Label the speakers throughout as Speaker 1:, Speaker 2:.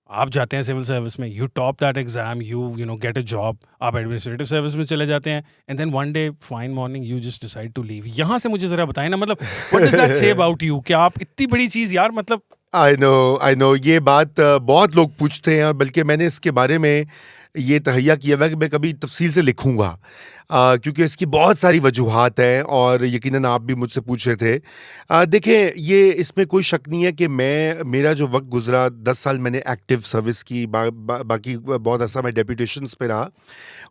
Speaker 1: आप जाते हैं सिविल सर्विस में, you top that exam, you know get a job, आप एडमिनिस्ट्रेटिव सर्विस में चले जाते हैं, and then one day fine morning you just decide to leave. यहाँ से मुझे ज़रा बताएं ना, मतलब what does that say about you? क्या आप इतनी बड़ी चीज़ यार, मतलब
Speaker 2: आई नो ये बात बहुत लोग पूछते हैं, और बल्कि मैंने इसके बारे में ये तहैया किया हुआ है कि मैं कभी तफसील से लिखूंगा, क्योंकि इसकी बहुत सारी वजूहात हैं, और यकीनन आप भी मुझसे पूछ रहे थे। देखें, ये इसमें कोई शक नहीं है कि मेरा जो वक्त गुजरा, 10 साल मैंने एक्टिव सर्विस की, बाकी बहुत ऐसा मैं डेप्यूटेशंस पे रहा,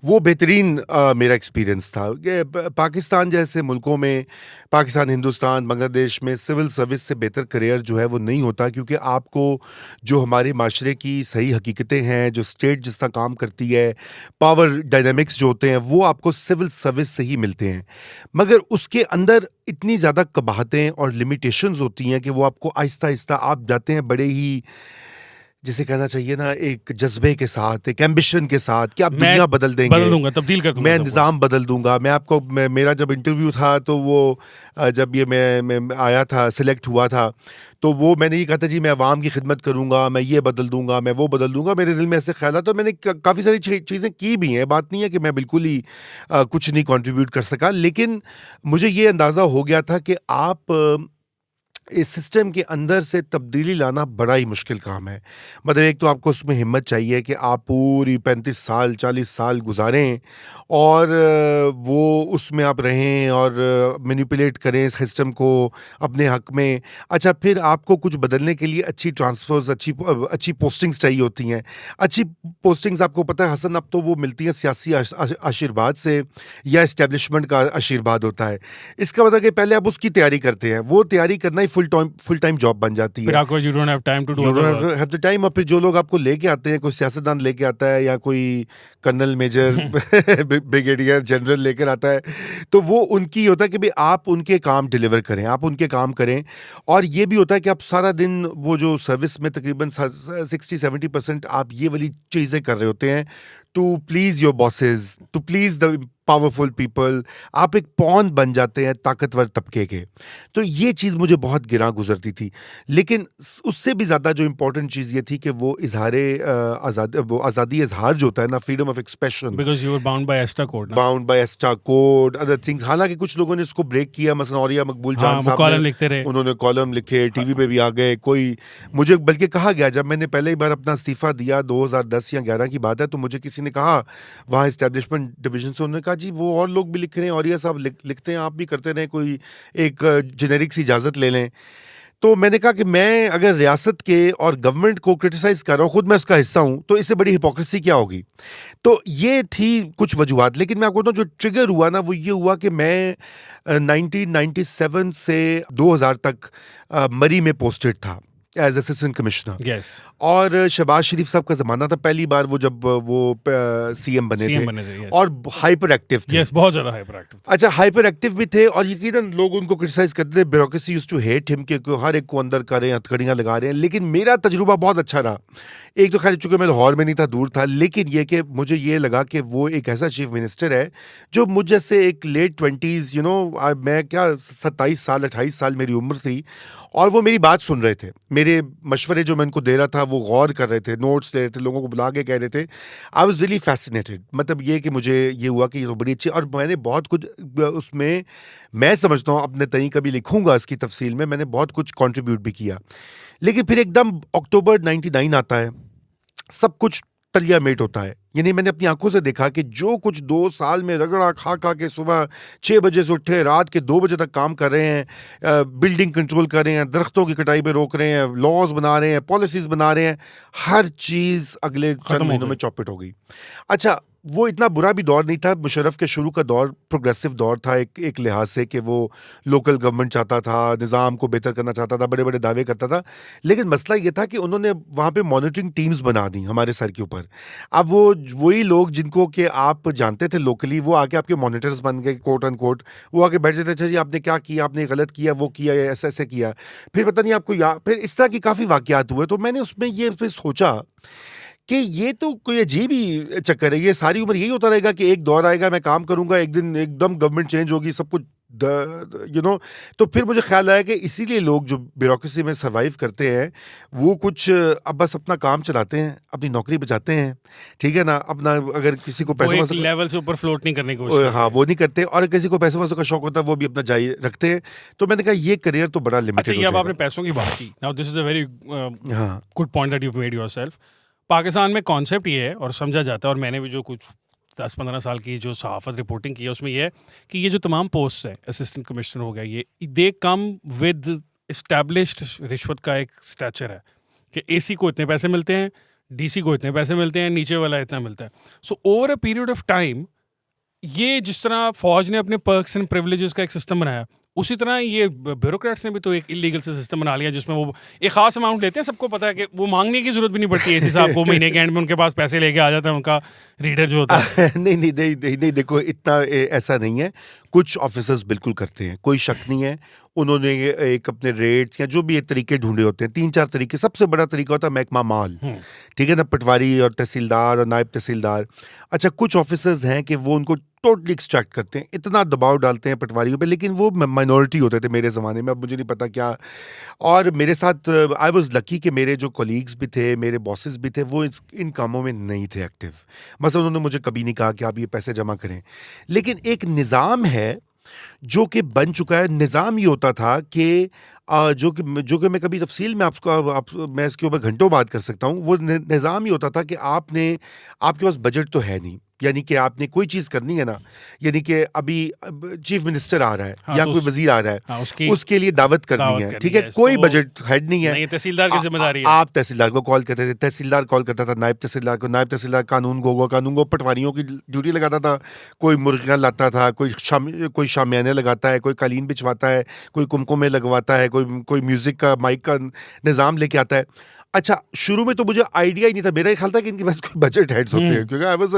Speaker 2: वो बेहतरीन मेरा एक्सपीरियंस था। पाकिस्तान जैसे मुल्कों में, पाकिस्तान, हिंदुस्तान, बांग्लादेश में सिविल सर्विस से बेहतर करियर जो है वो नहीं होता, क्योंकि आपको जो हमारे माशरे की सही हकीकतें हैं, जो स्टेट जिस तरह काम करती है, पावर डायनामिक्स जो होते हैं, वो आपको सिविल सर्विस से ही मिलते हैं। मगर उसके अंदर इतनी ज़्यादा कबाहतें और लिमिटेशंस होती हैं कि वो आपको आहिस्ता आहिस्ता, आप जाते हैं बड़े ही, जिसे कहना चाहिए ना, एक जज्बे के साथ, एक एम्बिशन के साथ कि आप
Speaker 1: मैं
Speaker 2: दुनिया बदल देंगे,
Speaker 1: बदल दूंगा, तब्दील कर दूंगा
Speaker 2: मैं
Speaker 1: सब कुछ।
Speaker 2: निज़ाम बदल दूंगा। मेरा जब इंटरव्यू था, तो वो जब ये मैं आया था, सिलेक्ट हुआ था, तो वो मैंने ये कहा था, जी मैं अवाम की खिदमत करूंगा, मैं ये बदल दूंगा, मैं वो बदल दूंगा। मेरे दिल में ऐसे ख्याल, तो मैंने काफ़ी सारी चीज़ें की भी हैं। बात नहीं है कि मैं बिल्कुल ही कुछ नहीं कंट्रीब्यूट कर सका, लेकिन मुझे ये अंदाज़ा हो गया था कि आप इस सिस्टम के अंदर से तब्दीली लाना बड़ा ही मुश्किल काम है। मतलब एक तो आपको उसमें हिम्मत चाहिए कि आप पूरी 35 साल 40 साल गुजारें, और वो उसमें आप रहें और मैनिपुलेट करें इस सिस्टम को अपने हक में। अच्छा, फिर आपको कुछ बदलने के लिए अच्छी ट्रांसफर्स, अच्छी पोस्टिंग्स चाहिए होती हैं। अच्छी पोस्टिंग्स आपको पता है हसन, अब तो वो मिलती हैं सियासी आशीर्वाद से, या इस्टेब्लिशमेंट का आशीर्वाद होता है। इसका मतलब कि पहले आप उसकी तैयारी करते हैं, वो तैयारी करना ही फुल टाइम जॉब बन जाती
Speaker 1: फिर
Speaker 2: है।
Speaker 1: आपको you don't have time to do
Speaker 2: you
Speaker 1: other
Speaker 2: don't
Speaker 1: work.
Speaker 2: Have the time. और फिर जो लोग आपको लेके आते हैं, कोई सियासतदान लेके आता है, या कोई कर्नल, मेजर, ब्रिगेडियर, जनरल लेकर आता है, तो वो उनकी होता है कि भाई आप उनके काम डिलीवर करें, आप उनके काम करें। और ये भी होता है कि आप सारा दिन, वो जो सर्विस में तकरीबन 60-70% आप ये वाली चीज़ें कर रहे होते हैं, to please your bosses, to please the powerful people. आप एक पॉन बन जाते हैं ताकतवर तबके के। तो ये चीज़ मुझे बहुत गिरा गुजरती थी। लेकिन उससे भी ज़्यादा जो इम्पोर्टेंट चीज़ ये थी कि वो आज़ादी इजहार जो होता है ना, freedom of expression,
Speaker 1: because you were bound by एस्टा कोड ना।
Speaker 2: बाउंड बाय एस्टा कोड, अदर थिंग्स। हालांकि कुछ लोगों ने इसको ब्रेक किया, मसलन औरिया मकबूल जान
Speaker 1: हाँ, वो
Speaker 2: साहब ने,
Speaker 1: कॉलम लिखते रहे।
Speaker 2: उन्होंने कॉलम लिखे, टीवी पे भी आ गए। कोई, मुझे बल्कि कहा गया, जब मैंने पहले बार अपना इस्तीफा दिया, 2010 या 11 की बात है, तो मुझे किसी ने कहा वहाँ इस्टेब्लिशमेंट डिवीजन से, उन्होंने कहा जी वो और लोग भी लिख रहे हैं, औरिया साहब लिखते हैं, आप भी करते रहें, कोई एक जेनेरिक सी इजाज़त ले लें। तो मैंने कहा कि मैं अगर रियासत के और गवर्नमेंट को क्रिटिसाइज कर रहा हूँ, खुद मैं उसका हिस्सा हूँ, तो इससे बड़ी हिपोक्रेसी क्या होगी? तो ये थी कुछ वजूहत। लेकिन मैं आपको बताऊं, जो ट्रिगर हुआ ना, वो ये हुआ कि मैं 1997 से 2000 तक मरी में पोस्टेड था एज असिस्टेंट कमिश्नर।
Speaker 1: यस,
Speaker 2: और शहबाज शरीफ साहब का ज़माना था, पहली बार वो जब वो सीएम बने
Speaker 1: सीएम
Speaker 2: थे,
Speaker 1: बने थे। यस,
Speaker 2: और हाइपर एक्टिव थे।
Speaker 1: यस, बहुत ज्यादा हाइपर एक्टिव थे।
Speaker 2: अच्छा, हाइपर एक्टिव भी थे, और यकीनन लोग उनको क्रिटिसाइज करते थे। Bureaucracy used to hate him, कि हर एक को अंदर कर रहे हैं, हथकड़ियां लगा रहे हैं। लेकिन मेरा तजुर्बा बहुत अच्छा रहा। एक तो खैर, चूंकि मैं लाहौर में नहीं था, दूर था, लेकिन ये कि मुझे ये लगा कि वो एक ऐसा चीफ मिनिस्टर है जो मुझ जैसे एक लेट 20s, मैं क्या, 27 साल 28 साल मेरी उम्र थी, और वो मेरी बात सुन रहे थे। मेरे मशवरे जो मैं उनको दे रहा था, वो गौर कर रहे थे, नोट्स ले रहे थे, लोगों को बुला के कह रहे थे। I was really fascinated. मतलब ये कि मुझे ये हुआ कि ये तो बड़ी अच्छी, और मैंने बहुत कुछ उसमें, मैं समझता हूँ अपने तई कभी लिखूंगा इसकी तफसील में, मैंने बहुत कुछ कंट्रीब्यूट भी किया। लेकिन फिर एकदम अक्टूबर 99 आता है, सब कुछ तलिया मेट होता है। यानी मैंने अपनी आंखों से देखा कि जो कुछ 2 साल में रगड़ा खा खा के, सुबह 6 बजे से उठे, रात के 2 बजे तक काम कर रहे हैं, बिल्डिंग कंट्रोल कर रहे हैं, दरख्तों की कटाई पे रोक रहे हैं, लॉज बना रहे हैं, पॉलिसीज बना रहे हैं, हर चीज़ अगले चंद
Speaker 1: खत्म हो
Speaker 2: महीनों
Speaker 1: गई।
Speaker 2: में चौपट हो गई। अच्छा, वो इतना बुरा भी दौर नहीं था। मुशर्रफ के शुरू का दौर प्रोग्रेसिव दौर था, एक लिहाज से, कि वो लोकल गवर्नमेंट चाहता था, निज़ाम को बेहतर करना चाहता था, बड़े बड़े दावे करता था। लेकिन मसला ये था कि उन्होंने वहाँ पे मॉनिटरिंग टीम्स बना दी हमारे सर के ऊपर। अब वो वही लोग जिनको कि आप जानते थे लोकली, वो आके आपके मॉनिटर्स बन गए, कोट एंड कोट। वो आके बैठ जाते, अच्छा जी आपने क्या किया, आपने गलत किया, वो किया, ऐसा ऐसे किया। फिर पता नहीं आपको फिर इस तरह की काफ़ी वाक़यात हुए। तो मैंने उसमें ये फिर सोचा कि ये तो कोई अजीब ही चक्कर है। ये सारी उम्र यही होता रहेगा कि एक दौर आएगा, मैं काम करूंगा, एक दिन एकदम गवर्नमेंट चेंज होगी, सब कुछ तो फिर मुझे ख्याल आया कि इसीलिए लोग जो ब्यूरोक्रेसी में सर्वाइव करते हैं वो कुछ अब बस अपना काम चलाते हैं, अपनी नौकरी बचाते हैं, ठीक है ना, अपना अगर किसी को
Speaker 1: वो
Speaker 2: पैसों
Speaker 1: एक
Speaker 2: वैसों
Speaker 1: लेवल से ऊपर फ्लोट नहीं करने की कोशिश
Speaker 2: हाँ
Speaker 1: करते
Speaker 2: वो नहीं करते, और किसी को पैसों वैसों का शौक होता है वो भी अपना जारी रखते हैं। तो मैंने कहा ये करियर तो बड़ा
Speaker 1: अच्छा,
Speaker 2: लिमिटेड हो
Speaker 1: ये अब आपने
Speaker 2: जाएगा।
Speaker 1: पैसों की बात की, now this is a very
Speaker 2: हाँ
Speaker 1: good point that you made yourself. Pakistan में कॉन्सेप्ट ये है और समझा जाता है, और मैंने भी जो कुछ 10-15 साल की जो सहाफ़त रिपोर्टिंग की है उसमें ये है कि ये जो तमाम पोस्ट है, असिस्टेंट कमिश्नर हो गया, ये दे कम विद इस्टेब्लिश्ड रिश्वत का एक स्ट्रक्चर है कि एसी को इतने पैसे मिलते हैं, डीसी को इतने पैसे मिलते हैं, नीचे वाला इतना मिलता है। So over a period of time ये जिस तरह फौज ने अपने पर्क्स एंड प्रिविलेजेस का एक सिस्टम बनाया, उसी तरह ये ब्यूरोक्रेट्स ने भी तो एक इलीगल से सिस्टम बना लिया जिसमें वो एक खास अमाउंट लेते हैं। सबको पता है कि वो मांगने की जरूरत भी नहीं पड़ती है एसी साहब को, महीने के एंड में उनके पास पैसे लेके आ जाता है उनका रीडर जो होता है।
Speaker 2: नहीं, देखो इतना ऐसा नहीं है। कुछ ऑफिसर्स बिल्कुल करते हैं, कोई शक नहीं है। उन्होंने एक अपने रेट्स या जो भी एक तरीके ढूंढे होते हैं, 3-4 तरीके। सबसे बड़ा तरीका होता है महकमा माल, ठीक है ना, पटवारी और तहसीलदार और नायब तहसीलदार। अच्छा, कुछ ऑफिसर्स हैं कि वो उनको टोटली एक्सट्रैक्ट करते हैं, इतना दबाव डालते हैं पटवारियों पे, लेकिन वो माइनॉरिटी होते थे मेरे ज़माने में, अब मुझे नहीं पता क्या। और मेरे साथ आई वाज लकी कि मेरे जो कोलीग्स भी थे, मेरे बॉसेस भी थे, वो इन कामों में नहीं थे एक्टिव। मतलब उन्होंने मुझे कभी नहीं कहा कि आप ये पैसे जमा करें। लेकिन एक निज़ाम है जो कि बन चुका है। निज़ाम ये होता था कि जो कि मैं कभी तफसील में मैं इसके ऊपर घंटों बात कर सकता हूँ। वो निज़ाम ये होता था कि आपके पास बजट तो है नहीं, यानी कि आपने कोई चीज़ करनी है ना, यानी कि अभी चीफ मिनिस्टर आ रहा है,
Speaker 1: हाँ,
Speaker 2: या
Speaker 1: तो
Speaker 2: कोई वजीर आ रहा है,
Speaker 1: हाँ,
Speaker 2: उसके लिए दावत करनी है, ठीक है, कोई बजट हेड नहीं है,
Speaker 1: नहीं, तहसीलदार की जिम्मेदारी है।
Speaker 2: आप तहसीलदार को कॉल करते थे, तहसीलदार कॉल करता था नायब तहसीलदार को, नायब तहसीलदार कानून को पटवारियों की ड्यूटी लगाता था, कोई मुर्गियाँ लाता था, कोई शामियाने लगाता है, कोई कालीन बिछवाता है, कोई कुमकुमे लगवाता है, कोई म्यूजिक का माइक का निज़ाम लेके आता है। अच्छा, शुरू में तो मुझे आइडिया ही नहीं था, मेरा ख्याल था कि इनके पास कोई बजट हेड्स होते हैं, क्योंकि आई वाज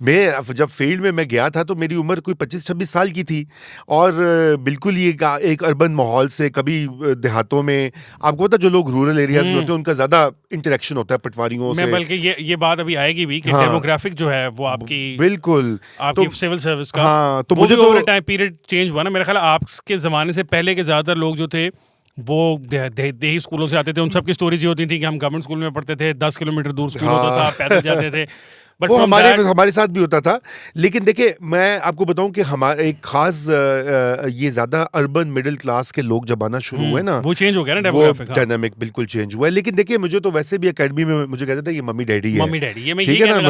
Speaker 2: मैं जब फील्ड में मैं गया था तो मेरी उम्र कोई 25-26 साल की थी, और बिल्कुल ये एक अर्बन माहौल से, कभी देहातों में आपको पता जो लोग रूरल एरियाज में होते हैं उनका ज्यादा इंटरेक्शन होता है पटवारियों से।
Speaker 1: बल्कि ये बात अभी आएगी भी कि
Speaker 2: हाँ,
Speaker 1: डेमोग्राफिक जो है वो आपकी
Speaker 2: बिल्कुल
Speaker 1: आपकी सिविल सर्विस का,
Speaker 2: हाँ, तो
Speaker 1: वो
Speaker 2: मुझे
Speaker 1: भी
Speaker 2: तो
Speaker 1: ओवर टाइम पीरियड चेंज हुआ ना। मेरा ख्याल आपके ज़माने से पहले के ज़्यादातर लोग जो थे वो देही स्कूलों से आते थे, उन सब की स्टोरीज ये होती थी कि हम गवर्नमेंट स्कूल में पढ़ते थे, 10 किलोमीटर दूर स्कूल होता था, पैदल जाते थे। बट
Speaker 2: वो हमारे साथ भी होता था। लेकिन देखिए, मैं आपको बताऊं कि हमारा एक खास ये ज्यादा अर्बन मिडिल क्लास के लोग जब आना शुरू हुए ना,
Speaker 1: वो चेंज हो गया ना,
Speaker 2: वो
Speaker 1: डेमोग्राफिक।
Speaker 2: डायनामिक बिल्कुल चेंज हुआ है। लेकिन देखिए, मुझे तो वैसे भी एकेडमी में मुझे कहते थे ये मम्मी डैडी है,
Speaker 1: मम्मी डैडी, ये मैं
Speaker 2: ठीक
Speaker 1: ये
Speaker 2: है ना,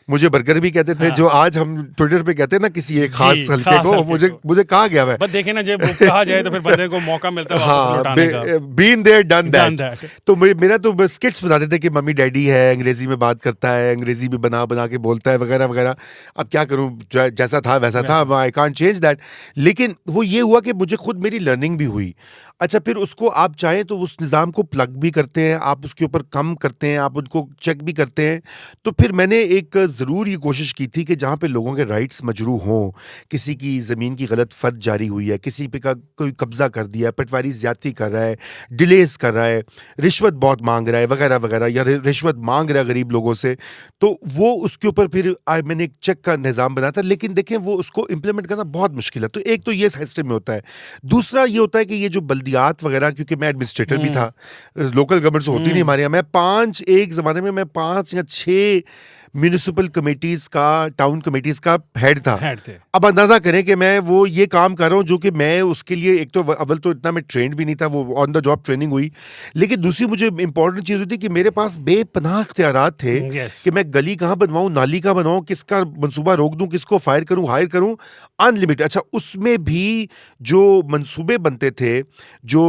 Speaker 2: मुझे बर्गर भी कहते थे, जो आज हम ट्विटर पे कहते हैं ना किसी एक खास हल्के को, मुझे कहा गया है।
Speaker 1: बट देखे ना, जब कहा जाए तो फिर बंदे को मौका मिलता है वापस लौटाने का।
Speaker 2: Been there done that. तो मेरा तो स्किट्स बनाते थे कि मम्मी डैडी है, अंग्रेजी में बात करता है, अंग्रेजी भी बना के बोलता है, वगैरह वगैरह। अब क्या करूं, जैसा था वैसा था, आई कांट चेंज दैट। लेकिन वो ये हुआ कि मुझे खुद मेरी लर्निंग भी हुई। अच्छा, फिर उसको आप चाहें तो उस निज़ाम को प्लग भी करते हैं, आप उसके ऊपर कम करते हैं, आप उनको चेक भी करते हैं। तो फिर मैंने एक ज़रूर ये कोशिश की थी कि जहाँ पे लोगों के राइट्स मजरू हों, किसी की ज़मीन की गलत फ़र्द जारी हुई है, किसी पे का कोई कब्ज़ा कर दिया, पटवारी ज़्यादती कर रहा है, डिलेस कर रहा है, रिश्वत बहुत मांग रहा है, वगैरह वगैरह, या रिश्वत मांग रहा है गरीब लोगों से, तो वो उसके ऊपर फिर मैंने एक चेक का निज़ाम बनाया था। लेकिन देखें, वो उसको इम्प्लीमेंट करना बहुत मुश्किल है। तो एक तो ये सिस्टम में होता है। दूसरा ये होता है कि ये जो बल्दियात वगैरह, क्योंकि मैं एडमिनिस्ट्रेटर भी था, लोकल गवर्नमेंट से होती नहीं हमारे यहाँ, एक ज़माने में मैं 5 या 6 म्यूनिसिपल कमेटीज का, टाउन कमेटीज का हेड था। अब अंदाजा करें कि मैं वो ये काम कर रहा हूँ जो कि मैं उसके लिए, एक तो अव्वल तो इतना मैं ट्रेंड भी नहीं था, वो ऑन द जॉब ट्रेनिंग हुई। लेकिन दूसरी मुझे इंपॉर्टेंट चीज़ होती कि मेरे पास बेपनाह इख्तियारात थे कि मैं गली कहाँ बनवाऊँ, नाली कहाँ बनवाऊँ, किसका मंसूबा रोक दूँ, किसको फायर करूँ, हायर करूँ, अनलिमिटेड। अच्छा, उसमें भी जो मंसूबे बनते थे, जो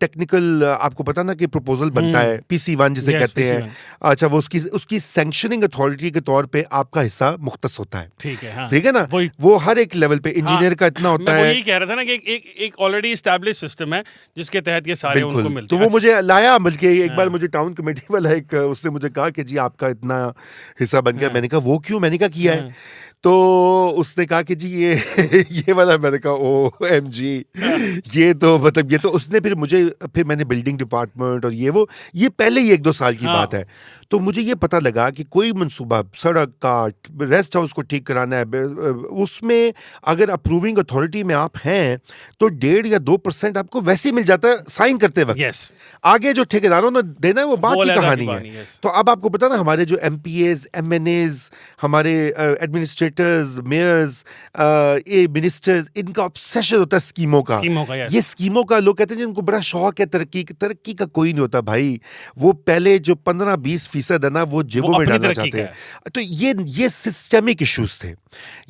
Speaker 2: टेक्निकल, आपको पता ना कि प्रपोजल बनता है, PC1 जिसे कहते हैं। अच्छा, वो उसकी सैंक्शनिंग अथॉरिटी के तौर पे आपका हिस्सा मुख्तस होता है,
Speaker 1: ठीक है, हाँ।
Speaker 2: ठीक है ना, वो हर एक लेवल पे इंजीनियर का इतना होता है।
Speaker 1: मैं वही कह रहा था ना कि एक ऑलरेडी एस्टैब्लिश सिस्टम है जिसके तहत ये सारे उनको मिलते हैं।
Speaker 2: तो वो मुझे लाया, बल्कि एक बार मुझे टाउन कमेटी वाला उसने मुझे कहा कि जी आपका इतना हिस्सा बन गया। मैंने कहा वो क्यों? मैंने कहा किया है। तो उसने कहा कि जी ये वाला। मैंने कहा OMG, ये तो मतलब, ये तो उसने फिर मैंने बिल्डिंग डिपार्टमेंट और ये पहले ही 1-2 साल की बात है। तो मुझे ये पता लगा कि कोई मंसूबा सड़क का, रेस्ट हाउस को ठीक कराना है, उसमें अगर अप्रूविंग अथॉरिटी में आप हैं तो 1.5 या 2% आपको वैसे ही मिल जाता है साइन करते वक्त।
Speaker 1: यस,
Speaker 2: आगे जो ठेकेदारों ने देना है वो बात की
Speaker 1: अलग
Speaker 2: कहानी है।
Speaker 1: yes.
Speaker 2: तो अब आपको पता ना, हमारे जो MPAs, MNAs, हमारे एडमिनिस्ट्रेटर्स, मेयर्स, ये मिनिस्टर्स, इनका ऑब्सेशन होता है स्कीमों का।
Speaker 1: yes.
Speaker 2: ये स्कीमों का लोग कहते हैं जिनको बड़ा शौक है तरक्की का कोई नहीं होता भाई। वो पहले जो 15-20% है ना वो जेबों में डालना चाहते हैं। तो ये सिस्टेमिक इश्यूज थे।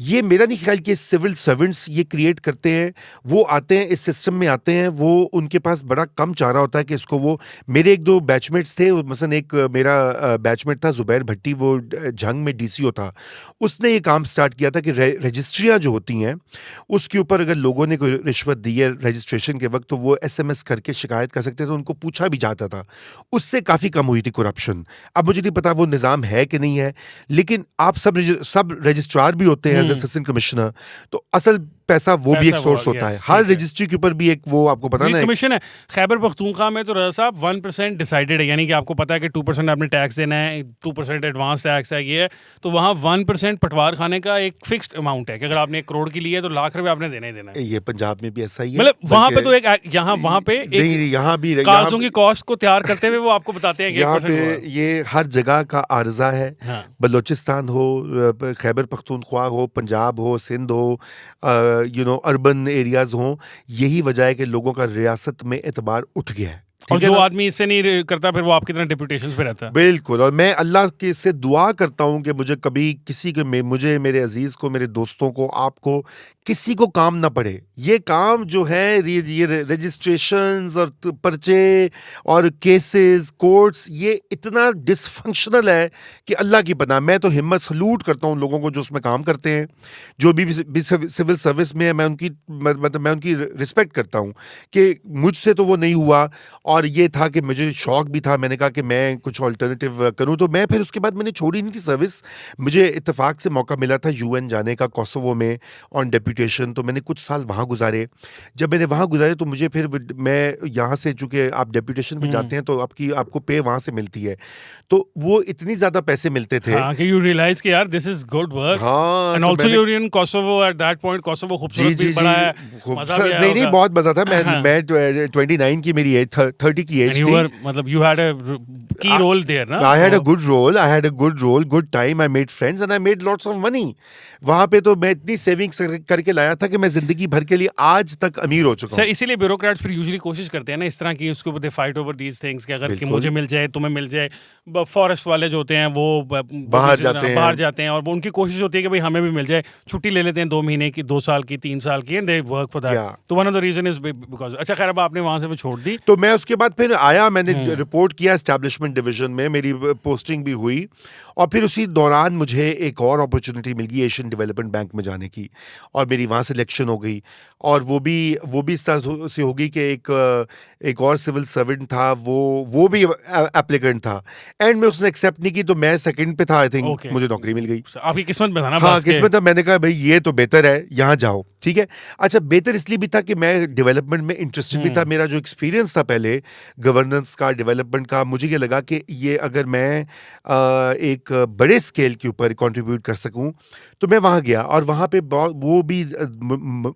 Speaker 2: ये मेरा नहीं ख्याल कि सिविल सर्वेंट्स ये क्रिएट करते हैं। वो आते हैं, इस सिस्टम में आते हैं, वो उनके पास बड़ा कम चारा होता है कि इसको वो। मेरे 1-2 बैचमेट्स थे, मसलन एक मेरा बैचमेट था जुबैर भट्टी, वो जंग में DCO था। उसने ये काम स्टार्ट किया था कि रजिस्ट्रियाँ जो होती हैं उसके ऊपर अगर लोगों ने कोई रिश्वत दी है रजिस्ट्रेशन के वक्त तो वो SMS करके शिकायत कर सकते थे, तो उनको पूछा भी जाता था। उससे काफ़ी कम हुई थी करप्शन। अब मुझे नहीं पता वो निज़ाम है कि नहीं है, लेकिन आप सब रजिस्ट्रार भी होते हैं एज असिस्टेंट कमिश्नर, तो असल पैसा वो भी एक सोर्स होता है। हर रजिस्ट्री के ऊपर भी एक वो आपको पता ना
Speaker 1: कमीशन है। खैबर पख्तूनख्वा में तो रज़ा साहब 1% डिसाइडेड है, यानी कि आपको पता है कि 2% आपने टैक्स देना है, 2% एडवांस टैक्स है, ये है। तो वहाँ 1% पटवार खाने का एक फिक्स्ड अमाउंट है कि अगर आपने 1 करोड़ की ली है तो लाख रुपए आपने देना ही देना है।
Speaker 2: ये पंजाब में भी ऐसा ही है।
Speaker 1: मतलब वहाँ पे तो एक वहाँ पे
Speaker 2: यहाँ भी
Speaker 1: कागजों की कॉस्ट को तैयार करते हुए वो आपको बताते हैं कि
Speaker 2: यहाँ पे ये हर जगह का आर्जा है। बलोचिस्तान हो, खैबर पख्तूनख्वा हो, पंजाब हो, सिंध हो, अर्बन एरियाज हों, यही वजह है कि लोगों का रियासत में एतबार उठ गया है।
Speaker 1: और जो आदमी इससे नहीं करता फिर वो आपकी तरह डिप्यूटेशंस पे रहता है।
Speaker 2: बिल्कुल। और मैं अल्लाह के से दुआ करता हूँ कि मुझे कभी किसी को, मुझे, मेरे अजीज को, मेरे दोस्तों को, आपको, किसी को काम ना पड़े। ये काम जो है ये रजिस्ट्रेशंस और पर्चे और केसेस, कोर्ट्स, ये इतना डिसफंक्शनल है कि अल्लाह की पनाह। मैं तो हिम्मत सलूट करता हूँ लोगों को जो उसमें काम करते हैं, जो भी सिविल सर्विस में है। मैं उनकी रिस्पेक्ट करता हूँ कि मुझसे तो वो नहीं हुआ, और ये था कि मुझे शौक भी था। मैंने कहा कि मैं कुछ ऑल्टरनेटिव करूं, तो मैं फिर उसके बाद मैंने छोड़ी नहीं थी सर्विस। मुझे इत्तेफाक से मौका मिला था UN जाने का, कोसोवो में ऑन डेप्यूटेशन, तो मैंने कुछ साल वहाँ गुजारे। जब मैंने वहाँ गुजारे तो मुझे फिर, मैं यहाँ से, चूंकि आप डेप्यूटेशन पे जाते हैं तो आपको पे वहाँ से मिलती है, तो वो इतनी ज़्यादा पैसे मिलते थे
Speaker 1: कि यू रियलाइज कि यार दिस इज गुड वर्क।
Speaker 2: हाँ,
Speaker 1: and also you in Kosovo at that point. Kosovo खूबसूरत भी बड़ा है, मजा भी आया।
Speaker 2: नहीं, बहुत मजा था। मैं 29 की मेरी एज, 30 की एज थी।
Speaker 1: मतलब you had a key role there, ना?
Speaker 2: I had a good role, good time. I made friends and I made lots of money. वहाँ पे तो मैं इतनी सेविंग्स करके लाया था कि मैं जिंदगी भर के लिए आज तक अमीर हो चुका हूँ।
Speaker 1: सर, इसीलिए ब्यूरोक्रेट्स फिर यूजुअली कोशिश करते हैं ना इस तरह की, उसके ऊपर they fight over these things कि अगर कि मुझे मिल जाए, तुम्हें मिल जाए। फॉरेस्ट वाले जो होते हैं वो बाहर जाते हैं और वो उनकी कोशिश होती है कि भाई हमें भी मिल जाए। छुट्टी ले लेते हैं 2 महीने की, 2 साल की, 3 साल की, and they work for that. तो one of the reason is because. अच्छा, खैर, अब आपने वहाँ से वो छोड़ दी।
Speaker 2: तो मैं उसके बाद फिर आया, मैंने रिपोर्ट किया एस्टैब्लिशमेंट डिवीजन में, मेरी पोस्टिंग भी हुई, और फिर उसी दौरान मुझे एक और अपॉर्चुनिटी मिल गई एशियन डेवलपमेंट बैंक में जाने की, और मेरी वहाँ सिलेक्शन हो गई। और वो भी इस तरह से हो गई कि एक और सिविल सर्वेंट था, वो भी एप्लीकेंट था, एंड में उसने एक्सेप्ट नहीं की, तो मैं सेकंड पे था। आई थिंक मुझे नौकरी मिल गई।
Speaker 1: आपकी किस्मत में था ना?
Speaker 2: हाँ, किस्मत था। मैंने कहा भाई ये तो बेहतर है, यहाँ जाओ। ठीक है। अच्छा, बेहतर इसलिए भी था कि मैं डेवलपमेंट में इंटरेस्टेड भी था। मेरा जो एक्सपीरियंस था पहले गवर्नेंस का, डेवलपमेंट का, मुझे ये लगा कि ये अगर मैं एक बड़े स्केल के ऊपर कंट्रीब्यूट कर सकूं, तो मैं वहाँ गया। और वहाँ पे वो भी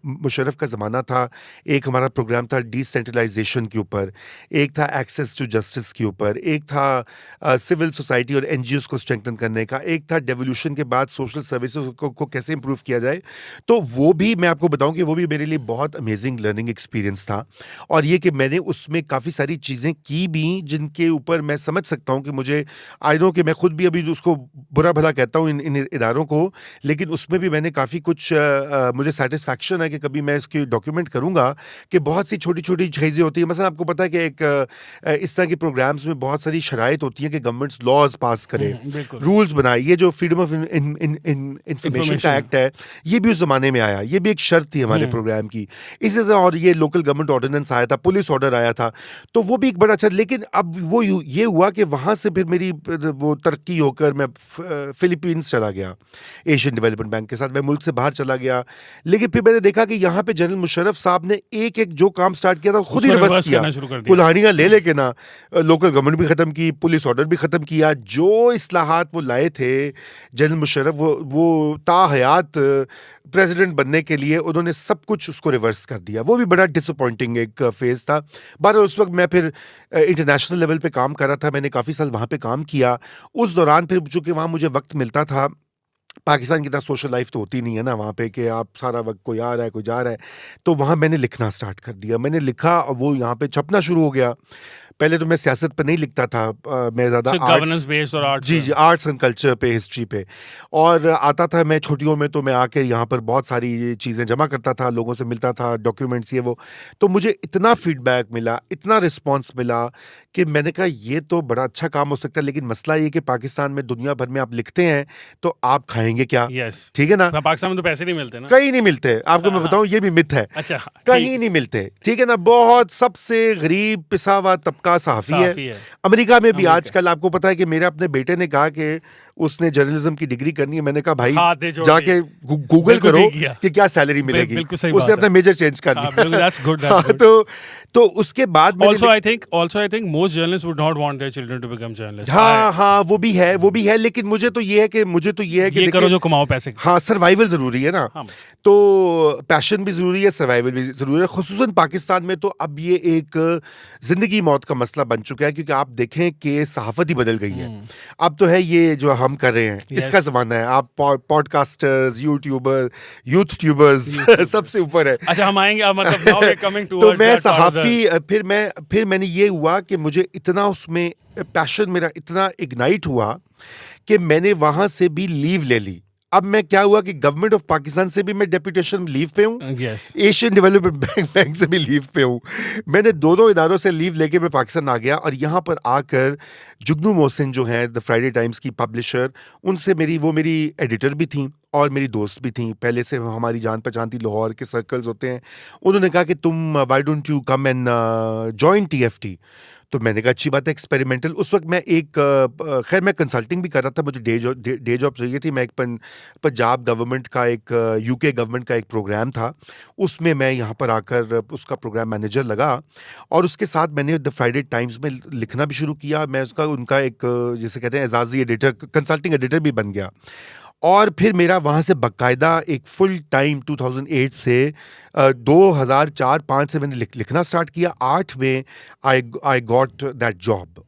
Speaker 2: मुशर्रफ का ज़माना था। एक हमारा प्रोग्राम था डिसेंट्रलाइजेशन के ऊपर, एक था एक्सेस टू जस्टिस के ऊपर, एक था सिविल सोसाइटी और NGOs को स्ट्रेंथन करने का, एक था डेवोल्यूशन के बाद सोशल सर्विसेज को कैसे इंप्रूव किया जाए। तो वो भी मैं आपको बताऊं कि वो भी मेरे लिए बहुत अमेजिंग लर्निंग एक्सपीरियंस था। और ये कि मैंने उसमें काफ़ी सारी चीज़ें की भी जिनके ऊपर मैं समझ सकता हूं कि मुझे, आई नो कि मैं खुद भी अभी उसको बुरा भला कहता हूं इन इदारों को, लेकिन उसमें भी मैंने काफ़ी कुछ मुझे सेटिस्फैक्शन है कि कभी मैं इसकी डॉक्यूमेंट करूंगा कि बहुत सी छोटी छोटी चीज़ें होती हैं। मतलब आपको पता है कि एक इस तरह के प्रोग्राम्स में बहुत सारी शराइत होती हैं कि गवर्नमेंट्स लॉज पास करे, रूल्स बनाए। ये जो फ्रीडम ऑफ इंफॉर्मेशन का एक्ट है, ये भी उस जमाने में आया, ये भी एक शर्त थी हमारे प्रोग्राम की। इसी तरह और ये लोकल गवर्नमेंट ऑर्डिनेंस आया था, पुलिस ऑर्डर आया था। तो वो भी एक बड़ा अच्छा, लेकिन अब वो ये हुआ कि वहाँ से फिर मेरी वो तरक्की होकर मैं फिलीपींस चला गया एशियन डेवलपमेंट बैंक के साथ, मैं मुल्क से बाहर चला गया। लेकिन फिर मैंने देखा कि यहाँ पे जनरल मुशर्रफ साहब ने एक एक जो काम स्टार्ट किया था खुद ही
Speaker 1: उसको
Speaker 2: रिवर्स
Speaker 1: रिवर्स
Speaker 2: किया,
Speaker 1: करना शुरू कर दिया।
Speaker 2: कुल्हाड़ियाँ ले लेके ना, लोकल गवर्नमेंट भी ख़त्म की, पुलिस ऑर्डर भी ख़त्म किया। जो इस्लाहात वो लाए थे जनरल मुशर्रफ, वो ताहयात प्रेसिडेंट बनने के लिए, उन्होंने सब कुछ उसको रिवर्स कर दिया। वो भी बड़ा डिसअपॉइंटिंग एक फेज़ था। बहरहाल उस वक्त मैं फिर इंटरनेशनल लेवल पे काम कर रहा था, मैंने काफ़ी साल वहाँ पे काम किया। उस दौरान फिर चूँकि वहाँ मुझे वक्त मिलता था, पाकिस्तान की तरह सोशल लाइफ तो होती नहीं है ना वहाँ पे कि आप सारा वक्त कोई आ रहा है कोई जा रहा है, तो वहाँ मैंने लिखना स्टार्ट कर दिया। मैंने लिखा और वो यहाँ पे छपना शुरू हो गया। पहले तो मैं सियासत पे नहीं लिखता था, मैं ज़्यादा
Speaker 1: गवर्नेंस बेस्ड और आर्ट्स
Speaker 2: जी आर्ट्स एंड कल्चर पे, हिस्ट्री पे, और आता था मैं छुट्टियों में, तो मैं आके यहाँ पर बहुत सारी चीज़ें जमा करता था, लोगों से मिलता था, डॉक्यूमेंट्स ये वो। तो मुझे इतना फीडबैक मिला, इतना रिस्पॉन्स मिला कि मैंने कहा ये तो बड़ा अच्छा काम हो सकता है, लेकिन मसला ये कि पाकिस्तान में दुनिया भर में आप लिखते हैं तो आप खाएंगे क्या?
Speaker 1: यस,
Speaker 2: ठीक है ना?
Speaker 1: पाकिस्तान में तो पैसे नहीं मिलते ना,
Speaker 2: कहीं नहीं मिलते, आपको मैं बताऊं, ये भी मिथ है।
Speaker 1: अच्छा,
Speaker 2: कहीं नहीं मिलते, ठीक है ना? बहुत सबसे गरीब पिसा हुआ तबका सहाफ़ी है। अमेरिका में भी आजकल आपको पता है कि मेरे अपने बेटे ने कहा कि उसने जर्नलिज्म की डिग्री करनी है। मैंने कहा भाई जाके गूगल करो कि क्या सैलरी मिलेगी। उसने अपना मेजर चेंज कर दिया। तो उसके बाद
Speaker 1: also I think most journalists would not want their children to become journalists.
Speaker 2: हाँ, वो भी है, लेकिन मुझे तो ये है कि
Speaker 1: ये करो जो कमाओ पैसे।
Speaker 2: हाँ, सर्वाइवल जरूरी है ना। हाँ। तो पैशन भी जरूरी है, सर्वाइवल भी जरूरी है, खुसूसन पाकिस्तान में। तो अब ये एक जिंदगी मौत का मसला बन चुका है, क्योंकि आप देखें कि सहाफत ही बदल गई है। अब तो है ये जो हम कर रहे हैं, इसका जमाना है। आप पॉडकास्टर्स, यूट्यूबर, यूथ ट्यूबर्स सबसे ऊपर है।
Speaker 1: अच्छा, हम आएंगे, मतलब now we're coming towards
Speaker 2: तो मैं सहाफी, फिर मैंने ये हुआ कि मुझे इतना उसमें पैशन, मेरा इतना इग्नाइट हुआ कि मैंने वहां से भी लीव ले ली। अब मैं क्या हुआ कि गवर्नमेंट ऑफ पाकिस्तान से भी मैं डेप्यूटेशन लीव पे हूँ, एशियन डेवलपमेंट बैंक से भी लीव पे हूँ। मैंने दोनों इदारों से लीव लेके मैं पाकिस्तान आ गया, और यहाँ पर आकर जुगनू मोहसिन जो है द फ्राइडे टाइम्स की पब्लिशर, उनसे वो मेरी एडिटर भी थी और मेरी दोस्त भी थी, पहले से हमारी जान पहचान थी, लाहौर के सर्कल्स होते हैं। उन्होंने कहा कि तुम why don't you come and join TFT। तो मैंने कहा अच्छी बात है, एक्सपेरिमेंटल। उस वक्त मैं खैर मैं कंसल्टिंग भी कर रहा था, मुझे डे जॉब चाहिए थी। मैं एक पंजाब गवर्नमेंट का, एक UK गवर्नमेंट का एक प्रोग्राम था, उसमें मैं यहाँ पर आकर उसका प्रोग्राम मैनेजर लगा, और उसके साथ मैंने द फ्राइडे टाइम्स में लिखना भी शुरू किया। मैं उनका एक जैसे कहते हैं एजाजी एडिटर, कंसल्टिंग एडिटर भी बन गया। और फिर मेरा वहाँ से बाकायदा एक फुल टाइम 2008 से 2004-5 से मैंने लिखना स्टार्ट किया। 8 में आई गॉट दैट जॉब।